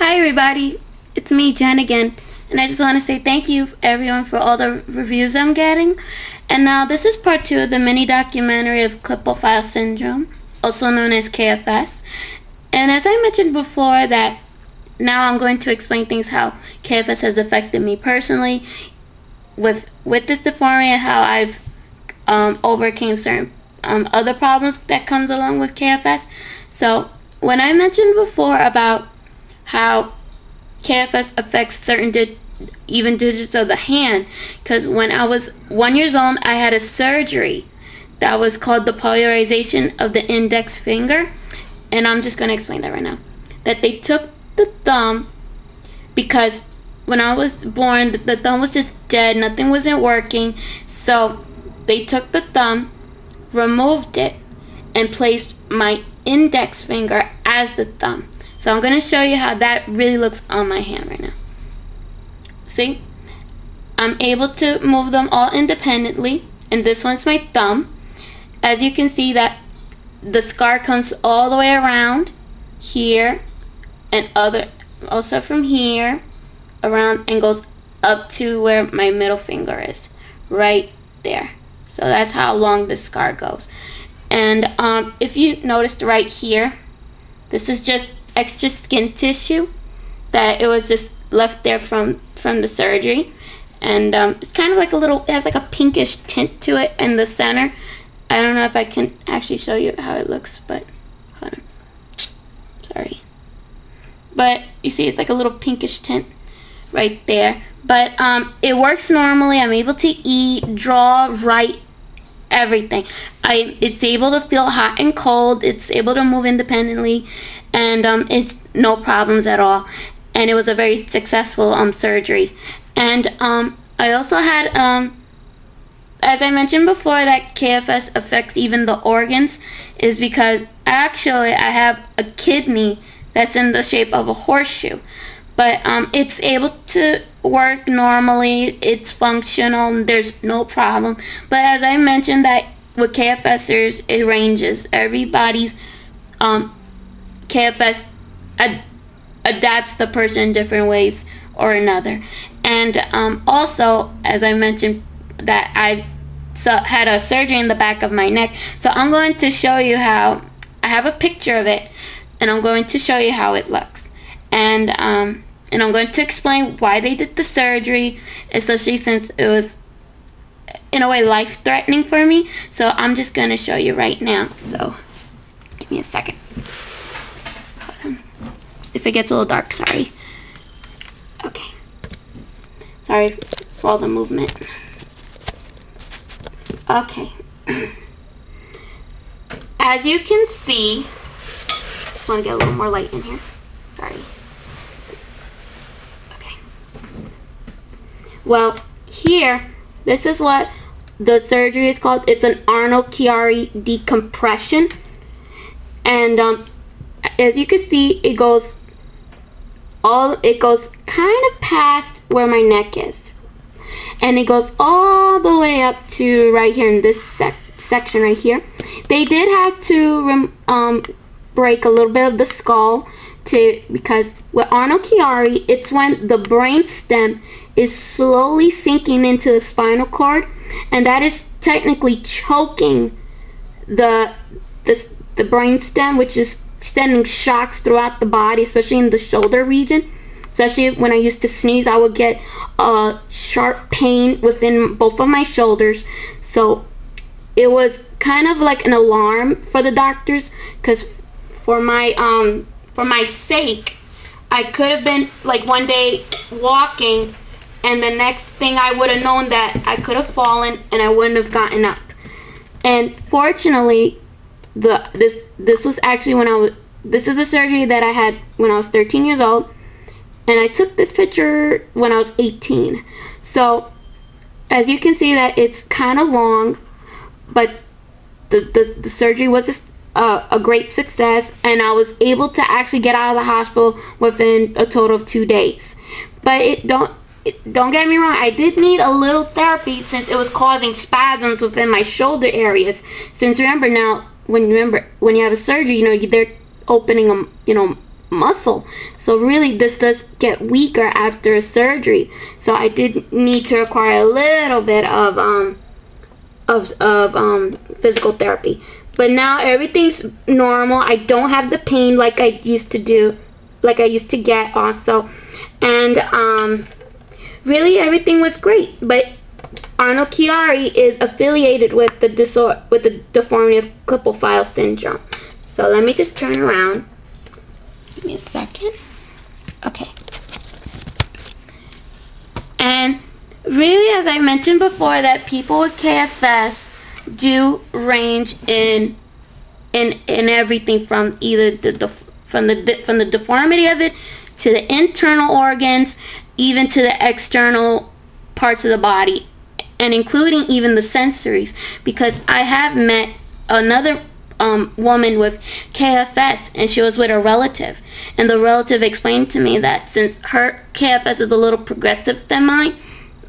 Hi everybody, it's me Jen again, and I just want to say thank you everyone for all the reviews I'm getting. And now this is part 2 of the mini documentary of Klippel-Feil syndrome, also known as KFS. And as I mentioned before, that now I'm going to explain things how KFS has affected me personally with this deformity and how I've overcame certain other problems that comes along with KFS. So when I mentioned before about how KFS affects certain even digits of the hand, because when I was 1 year old I had a surgery that was called the polarization of the index finger, and I'm just going to explain that right now. That they took the thumb, because when I was born the thumb was just dead, nothing wasn't working, so they took the thumb, removed it, and placed my index finger as the thumb. So I'm going to show you how that really looks on my hand right now. See? I'm able to move them all independently, and this one's my thumb. As you can see that the scar comes all the way around here, and also from here around, and goes up to where my middle finger is, right there. So that's how long this scar goes. And if you noticed right here, this is just extra skin tissue that it was just left there from the surgery, and it's kind of like a little, it has like a pinkish tint to it in the center. I don't know if I can actually show you how it looks, but hold on, sorry, but you see it's like a little pinkish tint right there. But it works normally. I'm able to eat, draw, write, everything. It's able to feel hot and cold. It's able to move independently, and it's no problems at all. And it was a very successful surgery. And I also had, as I mentioned before, that KFS affects even the organs, is because actually I have a kidney that's in the shape of a horseshoe. But it's able to work normally, it's functional, there's no problem. But as I mentioned, that with KFSers, it ranges. Everybody's KFS adapts the person in different ways or another. And also, as I mentioned, that I've had a surgery in the back of my neck. So I'm going to show you how, I have a picture of it, and I'm going to show you how it looks. And I'm going to explain why they did the surgery, especially since it was in a way life-threatening for me. So I'm just going to show you right now. So give me a second. Hold on. If it gets a little dark, sorry. Okay. Sorry for all the movement. Okay. As you can see, just want to get a little more light in here. Sorry. Well, here, this is what the surgery is called. It's an Arnold-Chiari decompression. And as you can see, it goes kind of past where my neck is. And it goes all the way up to right here in this section right here. They did have to break a little bit of the skull because with Arnold-Chiari, it's when the brain stem is slowly sinking into the spinal cord, and that is technically choking the brain stem, which is sending shocks throughout the body, especially in the shoulder region. Especially when I used to sneeze, I would get a sharp pain within both of my shoulders. So it was kind of like an alarm for the doctors, because for my sake, I could have been like one day walking, and the next thing I would have known that I could have fallen and I wouldn't have gotten up. And fortunately, this was actually this is a surgery that I had when I was 13 years old, and I took this picture when I was 18. So as you can see that it's kind of long, but the surgery was a great success, and I was able to actually get out of the hospital within a total of 2 days. But don't get me wrong, I did need a little therapy since it was causing spasms within my shoulder areas. Since remember now, when you have a surgery, they're opening them, muscle. So really this does get weaker after surgery. So I did need to require a little bit of physical therapy. But now everything's normal. I don't have the pain like I used to do, like I used to get also. And really everything was great. But Arnold Chiari is affiliated with the deformity of Klippel-Feil syndrome. So let me just turn around. Give me a second. Okay. And really, as I mentioned before, that people with KFS do range in everything from either from the deformity of it to the internal organs, even to the external parts of the body, and including even the sensories. Because I have met another woman with KFS, and she was with a relative, and the relative explained to me that since her KFS is a little progressive than mine,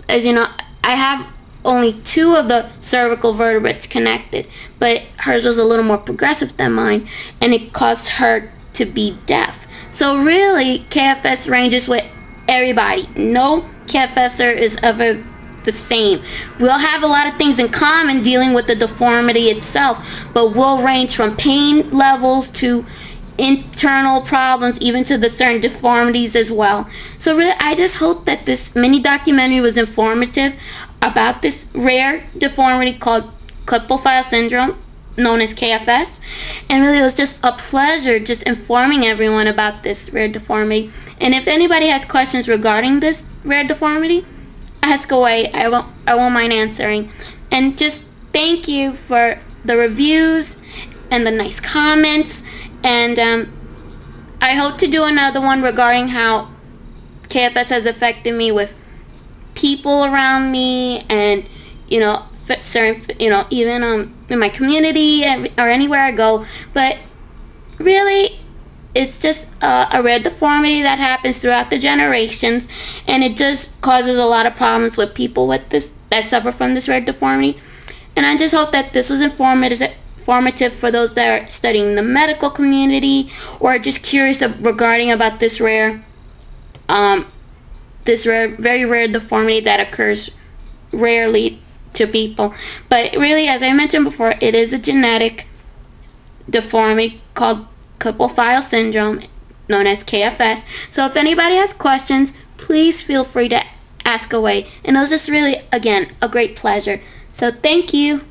as you know, I have only 2 of the cervical vertebrae connected, but hers was a little more progressive than mine, and it caused her to be deaf. So really, KFS ranges with everybody. No KFSer is ever the same. We'll have a lot of things in common dealing with the deformity itself, but we'll range from pain levels to internal problems, even to the certain deformities as well. So really, I just hope that this mini documentary was informative about this rare deformity called Klippel-Feil syndrome, known as KFS. And really, it was just a pleasure just informing everyone about this rare deformity. And if anybody has questions regarding this rare deformity, ask away. I won't mind answering. And just thank you for the reviews and the nice comments. And I hope to do another one regarding how KFS has affected me with people around me, and certain, even in my community or anywhere I go. But really, it's just a rare deformity that happens throughout the generations, and it just causes a lot of problems with people with this that suffer from this rare deformity. And I just hope that this was informative for those that are studying in the medical community or just curious regarding about this very rare deformity that occurs rarely to people. But really, as I mentioned before, it is a genetic deformity called Klippel-Feil syndrome, known as KFS. So if anybody has questions, please feel free to ask away. And it was just really, again, a great pleasure. So thank you.